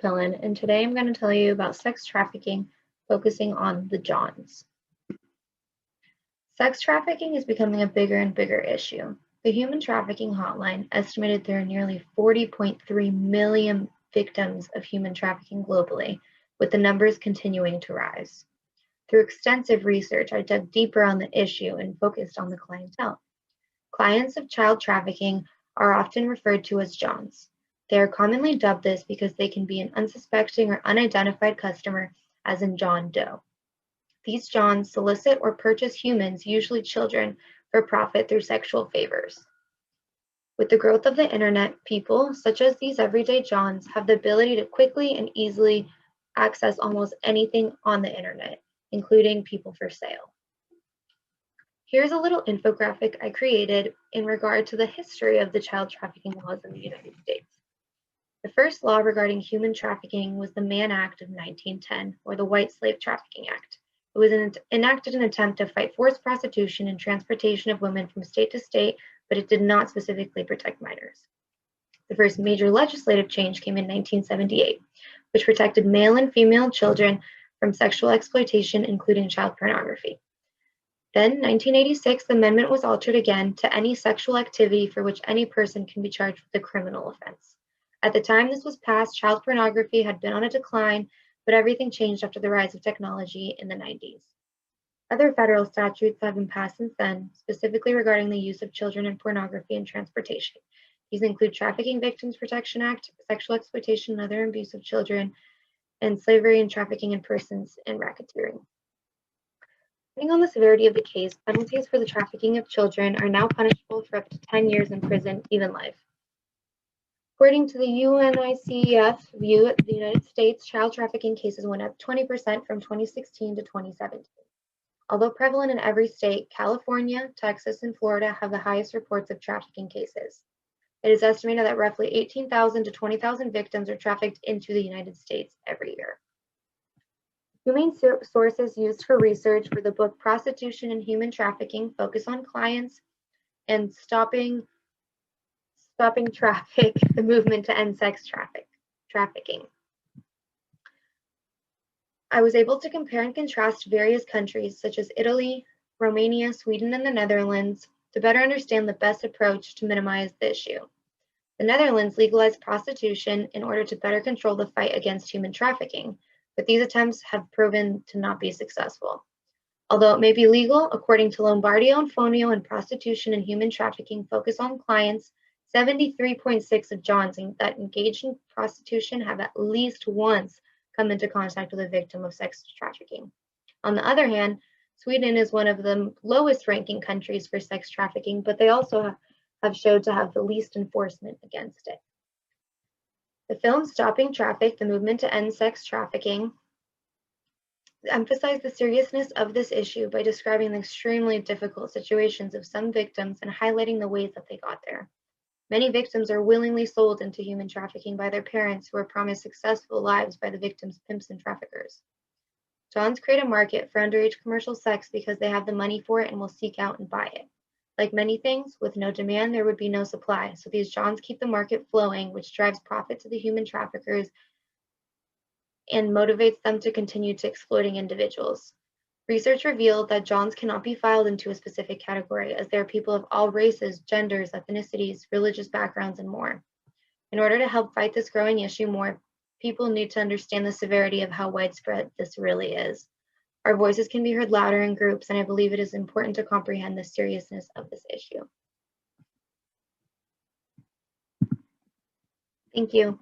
Pillen, and today I'm going to tell you about sex trafficking, focusing on the Johns. Sex trafficking is becoming a bigger and bigger issue. The Human Trafficking Hotline estimated there are nearly 40.3 million victims of human trafficking globally, with the numbers continuing to rise. Through extensive research, I dug deeper on the issue and focused on the clientele. Clients of child trafficking are often referred to as Johns. They are commonly dubbed this because they can be an unsuspecting or unidentified customer, as in John Doe. These Johns solicit or purchase humans, usually children, for profit through sexual favors. With the growth of the internet, people, such as these everyday Johns, have the ability to quickly and easily access almost anything on the internet, including people for sale. Here's a little infographic I created in regard to the history of the child trafficking laws in the United States. The first law regarding human trafficking was the Mann Act of 1910, or the White Slave Trafficking Act. It was enacted in an attempt to fight forced prostitution and transportation of women from state to state, but it did not specifically protect minors. The first major legislative change came in 1978, which protected male and female children from sexual exploitation, including child pornography. Then, in 1986, the amendment was altered again to any sexual activity for which any person can be charged with a criminal offense. At the time this was passed, child pornography had been on a decline, but everything changed after the rise of technology in the 90s. Other federal statutes have been passed since then, specifically regarding the use of children in pornography and transportation. These include Trafficking Victims Protection Act, Sexual Exploitation and Other Abuse of Children, and Slavery and Trafficking in Persons and Racketeering. Depending on the severity of the case, penalties for the trafficking of children are now punishable for up to 10 years in prison, even life. According to the UNICEF view, the United States child trafficking cases went up 20% from 2016 to 2017. Although prevalent in every state, California, Texas, and Florida have the highest reports of trafficking cases. It is estimated that roughly 18,000 to 20,000 victims are trafficked into the United States every year. Two main sources used for research were the book Prostitution and Human Trafficking, Focus on Clients, and Stopping Traffic, the Movement to End Sex Trafficking. I was able to compare and contrast various countries such as Italy, Romania, Sweden, and the Netherlands to better understand the best approach to minimize the issue. The Netherlands legalized prostitution in order to better control the fight against human trafficking, but these attempts have proven to not be successful. Although it may be legal, according to Lombardio and Fonio and Prostitution and Human Trafficking Focus on Clients, 73.6% of Johns that engage in prostitution have at least once come into contact with a victim of sex trafficking. On the other hand, Sweden is one of the lowest ranking countries for sex trafficking, but they also have showed to have the least enforcement against it. The film Stopping Traffic, the Movement to End Sex Trafficking, emphasized the seriousness of this issue by describing the extremely difficult situations of some victims and highlighting the ways that they got there. Many victims are willingly sold into human trafficking by their parents, who are promised successful lives by the victims' pimps and traffickers. Johns create a market for underage commercial sex because they have the money for it and will seek out and buy it. Like many things, with no demand, there would be no supply. So these Johns keep the market flowing, which drives profit to the human traffickers and motivates them to continue to exploiting individuals. Research revealed that Johns cannot be filed into a specific category, as they are people of all races, genders, ethnicities, religious backgrounds, and more. In order to help fight this growing issue more, people need to understand the severity of how widespread this really is. Our voices can be heard louder in groups, and I believe it is important to comprehend the seriousness of this issue. Thank you.